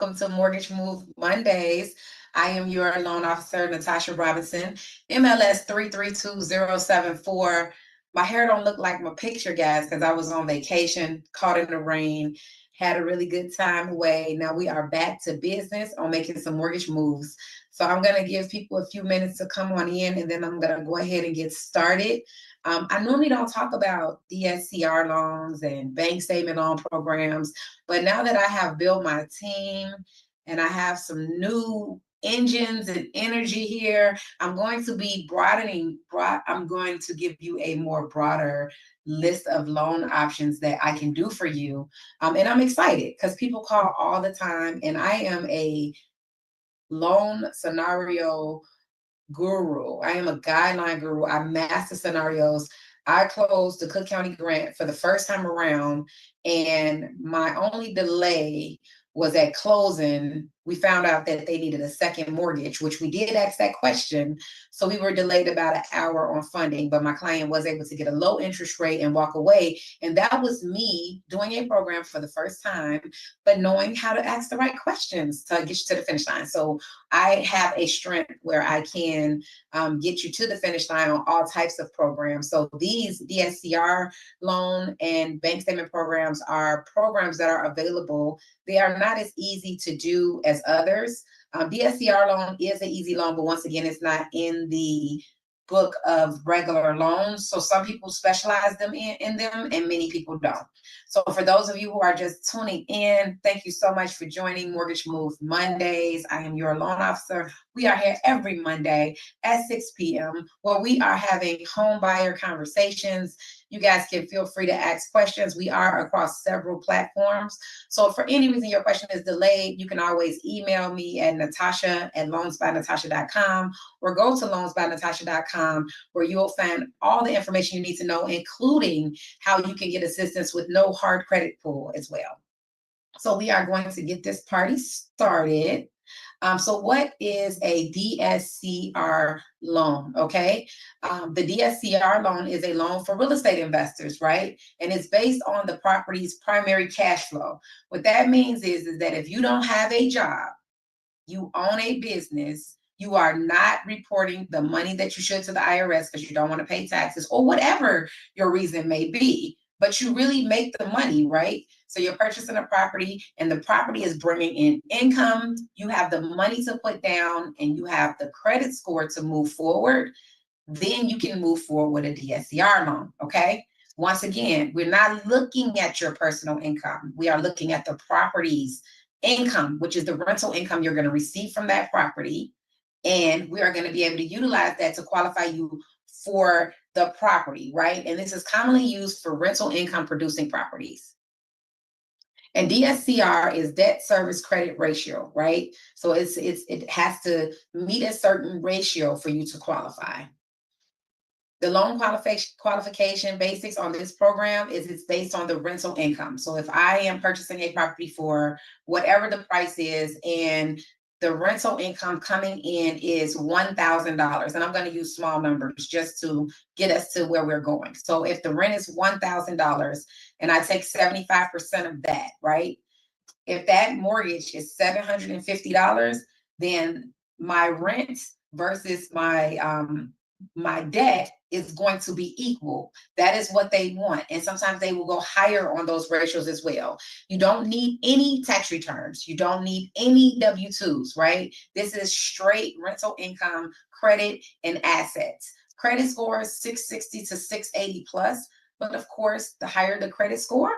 Welcome to Mortgage Move Mondays. I am your loan officer, Natasha Robinson, MLS 332074. My hair don't look like my picture, guys, because I was on vacation, caught in the rain, had a really good time away. Now we are back to business on making some mortgage moves. So I'm going to give people a few minutes to come on in, and then I'm going to go ahead and get started. I normally don't talk about DSCR loans and bank statement loan programs, but now that I have built my team and I have some new engines and energy here, I'm going to be I'm going to give you a more broader list of loan options that I can do for you. And I'm excited because people call all the time, and I am a loan scenario guru. I am a guideline guru. I master scenarios. I closed the Cook County grant for the first time around, and my only delay was at closing. We found out that they needed a second mortgage, which we did ask that question. So we were delayed about an hour on funding, but my client was able to get a low interest rate and walk away. And that was me doing a program for the first time, but knowing how to ask the right questions to get you to the finish line. So I have a strength where I can get you to the finish line on all types of programs. So these DSCR loan and bank statement programs are programs that are available. They are not as easy to do as others. DSCR loan is an easy loan, but once again, it's not in the book of regular loans. So some people specialize them in them, and many people don't. So for those of you who are just tuning in, thank you so much for joining Mortgage Move Mondays. I am your loan officer. We are here every Monday at 6 p.m. where we are having home buyer conversations. You guys can feel free to ask questions. We are across several platforms. So if for any reason your question is delayed, you can always email me at natasha@loansbynatasha.com or go to loansbynatasha.com where you'll find all the information you need to know, including how you can get assistance with no hard credit pull as well. So we are going to get this party started. So what is a DSCR loan? Okay. The DSCR loan is a loan for real estate investors, right? And it's based on the property's primary cash flow. What that means is that if you don't have a job, you own a business, you are not reporting the money that you should to the IRS because you don't want to pay taxes or whatever your reason may be, but you really make the money, right? So you're purchasing a property and the property is bringing in income. You have the money to put down and you have the credit score to move forward. Then you can move forward with a DSCR loan, okay? Once again, we're not looking at your personal income. We are looking at the property's income, which is the rental income you're going to receive from that property. And we are going to be able to utilize that to qualify you for the property, right? And this is commonly used for rental income producing properties. And DSCR is debt service credit ratio, right? So it has to meet a certain ratio for you to qualify. The loan qualification basics on this program is it's based on the rental income. So if I am purchasing a property for whatever the price is and the rental income coming in is $1,000, and I'm going to use small numbers just to get us to where we're going. So if the rent is $1,000 and I take 75% of that, right? If that mortgage is $750, then my rent versus my debt is going to be equal. That is what they want. And sometimes they will go higher on those ratios as well. You don't need any tax returns. You don't need any W-2s, right? This is straight rental income, credit, and assets. Credit score is 660 to 680 plus. But of course, the higher the credit score,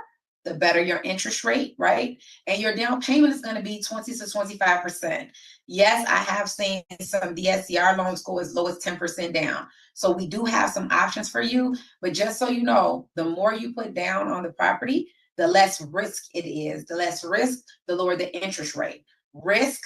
the better your interest rate, right? And your down payment is going to be 20 to 25%. Yes, I have seen some DSCR loans go as low as 10% down. So we do have some options for you, but just so you know, the more you put down on the property, the less risk it is. The less risk, the lower the interest rate. Risk,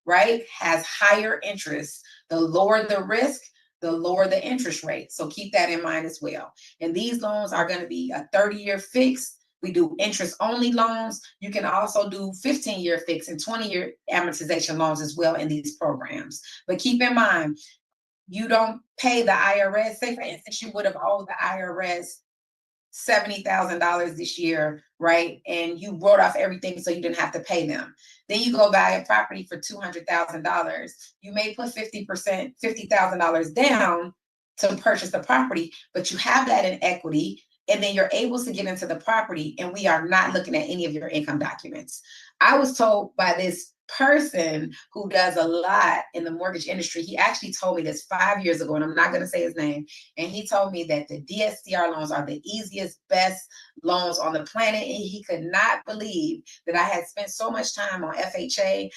right, has higher interest. The lower the risk, the lower the interest rate. So keep that in mind as well. And these loans are going to be a 30-year fixed. We do interest-only loans. You can also do 15-year fixed and 20-year amortization loans as well in these programs. But keep in mind, you don't pay the IRS. Say, for instance, you would have owed the IRS $70,000 this year, right? And you wrote off everything so you didn't have to pay them. Then you go buy a property for $200,000. You may put 50%, $50,000 down to purchase the property, but you have that in equity, and then you're able to get into the property, and we are not looking at any of your income documents. I was told by this person who does a lot in the mortgage industry, he actually told me this 5 years ago, and I'm not going to say his name, and he told me that the DSCR loans are the easiest, best loans on the planet, and he could not believe that I had spent so much time on FHA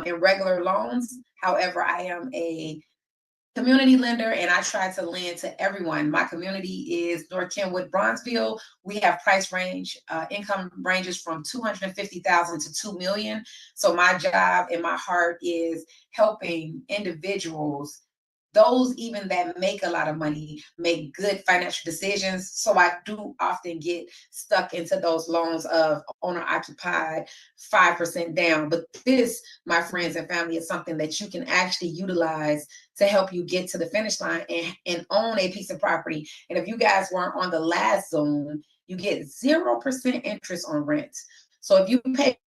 in regular loans. However, I am a community lender, and I try to lend to everyone. My community is North Kenwood, Bronzeville. We have price range, income ranges from 250,000 to 2 million. So my job and my heart is helping individuals, those even that make a lot of money, make good financial decisions. So I do often get stuck into those loans of owner occupied, 5% down. But this, my friends and family, is something that you can actually utilize to help you get to the finish line and own a piece of property. And if you guys weren't on the last Zoom, you get 0% interest on rent. So if you pay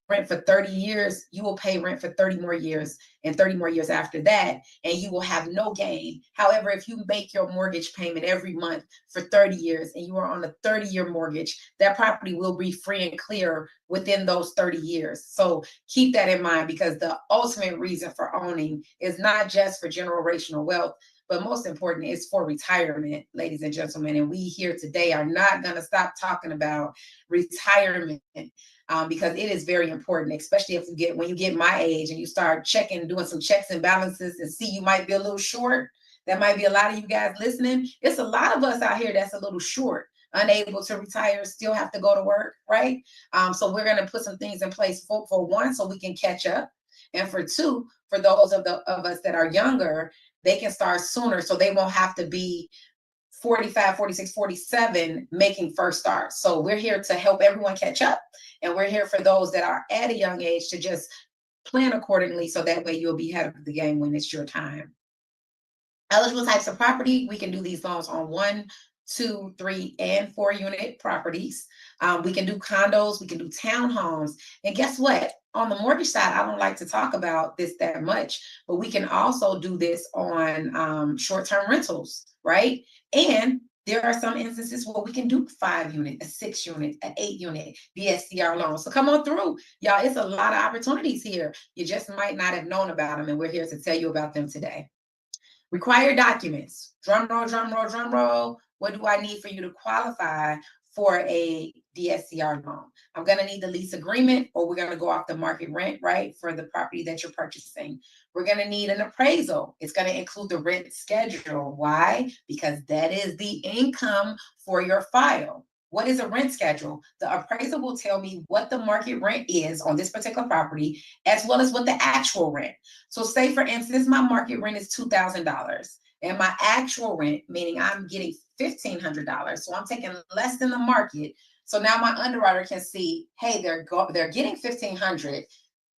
rent for 30 years, you will pay rent for 30 more years and 30 more years after that, and you will have no gain. However, if you make your mortgage payment every month for 30 years and you are on a 30-year mortgage, that property will be free and clear within those 30 years. So keep that in mind, because the ultimate reason for owning is not just for generational wealth, but most important is for retirement, ladies and gentlemen. And we here today are not going to stop talking about retirement. Because it is very important, especially if when you get my age and you start doing some checks and balances and see you might be a little short. That might be a lot of you guys listening. It's a lot of us out here that's a little short, unable to retire, still have to go to work, right? So we're going to put some things in place for one, so we can catch up. And for two, for those of us that are younger, they can start sooner, so they won't have to be 45, 46, 47 making first starts. So we're here to help everyone catch up. And we're here for those that are at a young age to just plan accordingly, so that way you'll be ahead of the game when it's your time. Eligible types of property, we can do these loans on 1, 2, 3, and 4 unit properties. We can do condos, we can do townhomes. And guess what? On the mortgage side, I don't like to talk about this that much, but we can also do this on short-term rentals, right? And there are some instances where we can do 5 unit, a 6 unit, an 8 unit DSCR loan. So come on through, y'all. It's a lot of opportunities here. You just might not have known about them, and we're here to tell you about them today. Required documents. Drum roll, drum roll, drum roll. What do I need for you to qualify for a DSCR loan? I'm going to need the lease agreement, or we're going to go off the market rent, right, for the property that you're purchasing. We're going to need an appraisal. It's going to include the rent schedule. Why? Because that is the income for your file. What is a rent schedule? The appraiser will tell me what the market rent is on this particular property, as well as what the actual rent. So say, for instance, my market rent is $2,000. And my actual rent, meaning I'm getting $1,500. So I'm taking less than the market. So now my underwriter can see, hey, they're getting $1,500,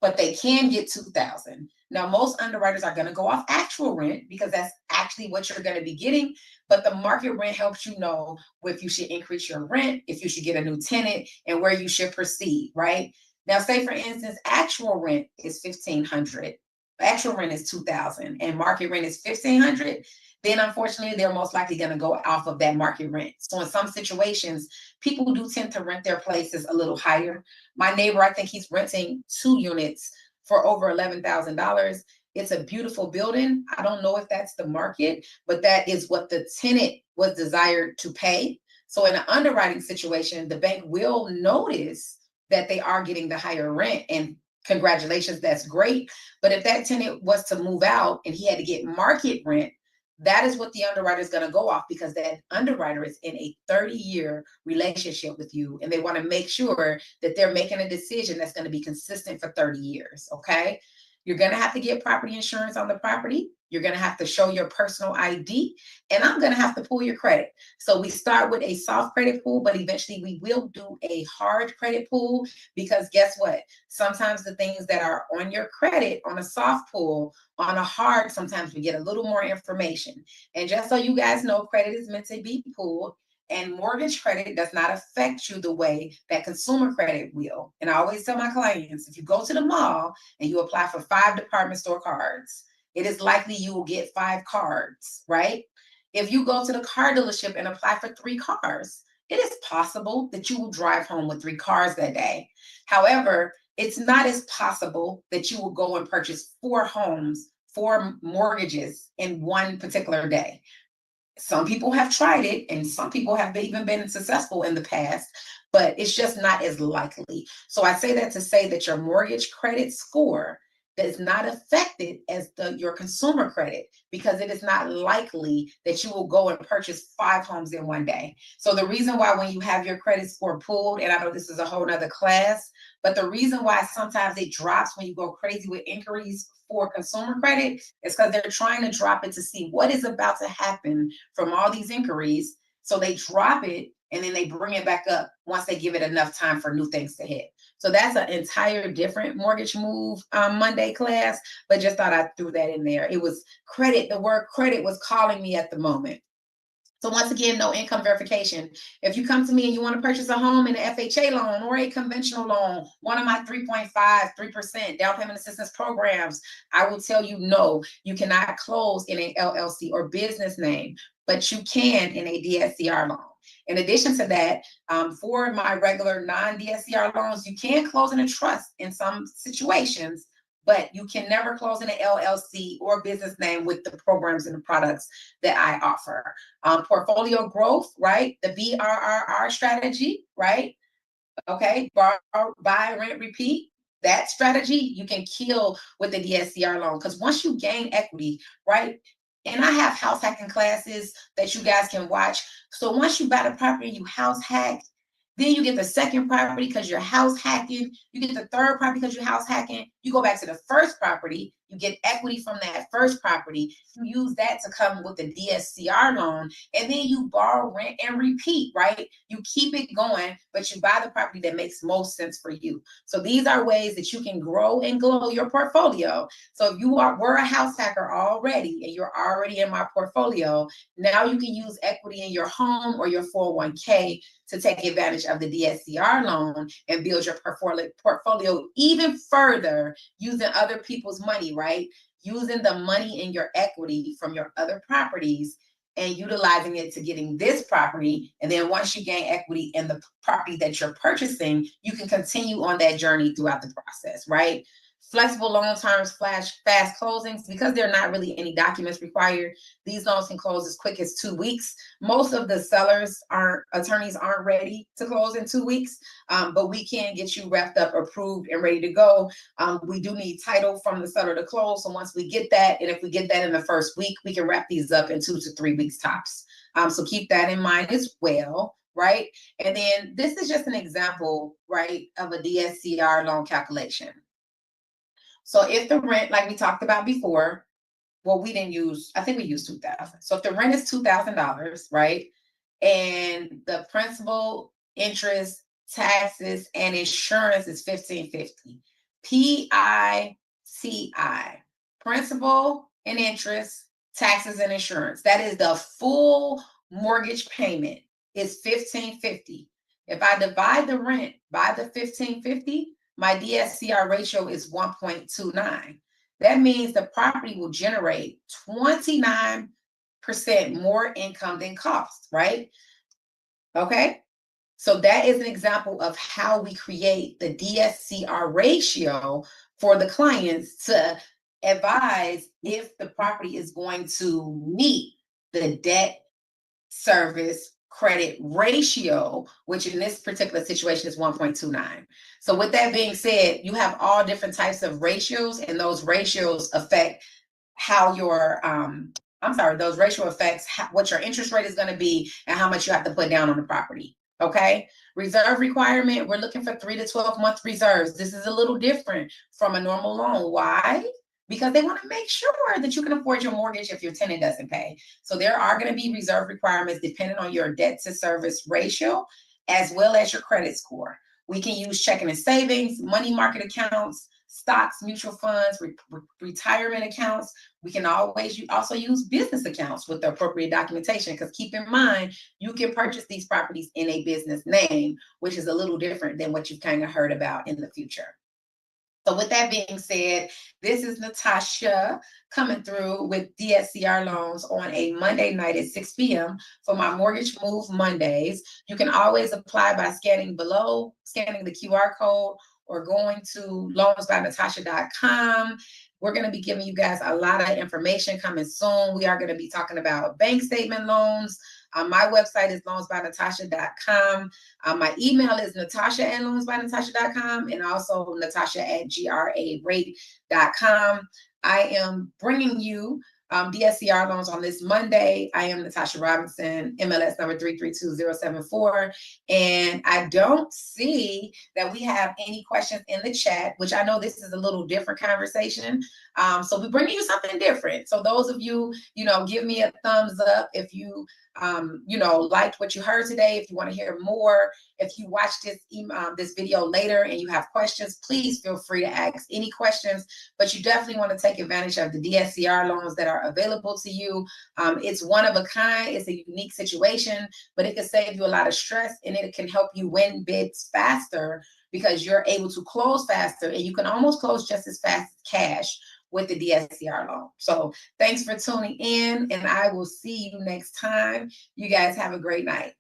but they can get $2,000. Now, most underwriters are going to go off actual rent because that's actually what you're going to be getting. But the market rent helps you know if you should increase your rent, if you should get a new tenant, and where you should proceed, right? Now, say, for instance, actual rent is $1,500. Actual rent is $2,000 and market rent is $1,500. Then unfortunately, they're most likely going to go off of that market rent. So in some situations, people do tend to rent their places a little higher. My neighbor, I think he's renting 2 units for over $11,000. It's a beautiful building. I don't know if that's the market, but that is what the tenant was desired to pay. So in an underwriting situation, the bank will notice that they are getting the higher rent, and congratulations, that's great. But if that tenant was to move out and he had to get market rent, that is what the underwriter is going to go off, because that underwriter is in a 30-year relationship with you, and they want to make sure that they're making a decision that's going to be consistent for 30 years, okay? You're going to have to get property insurance on the property. You're going to have to show your personal ID, and I'm going to have to pull your credit. So we start with a soft credit pool, but eventually we will do a hard credit pool, because guess what? Sometimes the things that are on your credit on a soft pool, on a hard, sometimes we get a little more information. And just so you guys know, credit is meant to be pooled. And mortgage credit does not affect you the way that consumer credit will. And I always tell my clients, if you go to the mall and you apply for 5 department store cards, it is likely you will get 5 cards, right? If you go to the car dealership and apply for 3 cars, it is possible that you will drive home with 3 cars that day. However, it's not as possible that you will go and purchase 4 homes, 4 mortgages in one particular day. Some people have tried it, and some people have even been successful in the past, but it's just not as likely. So I say that to say that your mortgage credit score is not affected as your consumer credit, because it is not likely that you will go and purchase 5 homes in one day. So the reason why when you have your credit score pulled, and I know this is a whole nother class, but the reason why sometimes it drops when you go crazy with inquiries for consumer credit is because they're trying to drop it to see what is about to happen from all these inquiries. So they drop it and then they bring it back up once they give it enough time for new things to hit. So that's an entire different mortgage move Monday class, but just thought I threw that in there. It was credit. The word credit was calling me at the moment. So once again, no income verification. If you come to me and you want to purchase a home in an FHA loan or a conventional loan, one of my 3.5, 3% down payment assistance programs, I will tell you, no, you cannot close in an LLC or business name, but you can in a DSCR loan. In addition to that, for my regular non-DSCR loans, you can close in a trust in some situations, but you can never close in an LLC or business name with the programs and the products that I offer. Portfolio growth, right? The BRRR strategy, right? Okay, borrow, buy, rent, repeat. That strategy you can kill with the DSCR loan, because once you gain equity, right? And I have house hacking classes that you guys can watch. So once you buy the property, you house hack. Then you get the second property because you're house hacking. You get the third property because you're house hacking. You go back to the first property. You get equity from that first property. You use that to come with the DSCR loan. And then you borrow, rent, and repeat, right? You keep it going, but you buy the property that makes most sense for you. So these are ways that you can grow and grow your portfolio. So if you were a house hacker already and you're already in my portfolio, now you can use equity in your home or your 401k to take advantage of the DSCR loan and build your portfolio even further using other people's money, right? Using the money in your equity from your other properties and utilizing it to getting this property. And then once you gain equity in the property that you're purchasing, you can continue on that journey throughout the process, right? Flexible loan terms, fast closings, because there are not really any documents required. These loans can close as quick as 2 weeks. Most of the attorneys aren't ready to close in 2 weeks, but we can get you wrapped up, approved, and ready to go. We do need title from the seller to close. So once we get that, and if we get that in the first week, we can wrap these up in 2 to 3 weeks tops. So keep that in mind as well, right? And then this is just an example, right, of a DSCR loan calculation. So if the rent, like we talked about before, well, we didn't use, I think we used $2,000. So if the rent is $2,000, right? And the principal, interest, taxes, and insurance is $1,550. PITI, principal and interest, taxes and insurance. That is the full mortgage payment is $1,550. If I divide the rent by the $1,550, my DSCR ratio is 1.29. That means the property will generate 29% more income than cost, right? Okay. So that is an example of how we create the DSCR ratio for the clients to advise if the property is going to meet the debt service credit ratio, which in this particular situation is 1.29. So with that being said, you have all different types of ratios, and those ratios affect how your, those ratio affects what your interest rate is going to be and how much you have to put down on the property. Okay. Reserve requirement, we're looking for 3 to 12 month reserves. This is a little different from a normal loan. Why? Because they want to make sure that you can afford your mortgage if your tenant doesn't pay. So there are going to be reserve requirements depending on your debt to service ratio, as well as your credit score. We can use checking and savings, money market accounts, stocks, mutual funds, retirement accounts. We can always also use business accounts with the appropriate documentation, because keep in mind, you can purchase these properties in a business name, which is a little different than what you've kind of heard about in the future. So with that being said, this is Natasha coming through with DSCR Loans on a Monday night at 6 p.m. for my Mortgage Move Mondays. You can always apply by scanning the QR code, or going to loansbynatasha.com. We're going to be giving you guys a lot of information coming soon. We are going to be talking about bank statement loans. My website is loansbynatasha.com. My email is natasha@loansbynatasha.com, and also natasha@grarate.com. I am bringing you DSCR loans on this Monday. I am Natasha Robinson, MLS number 332074. And I don't see that we have any questions in the chat, which I know this is a little different conversation. So we're bringing you something different. So those of you, give me a thumbs up if you liked what you heard today. If you want to hear more, if you watch this video later and you have questions, please feel free to ask any questions. But you definitely want to take advantage of the DSCR loans that are available to you. It's one of a kind. It's a unique situation, but it can save you a lot of stress, and it can help you win bids faster, because you're able to close faster, and you can almost close just as fast as cash with the DSCR loan. So thanks for tuning in, and I will see you next time. You guys have a great night.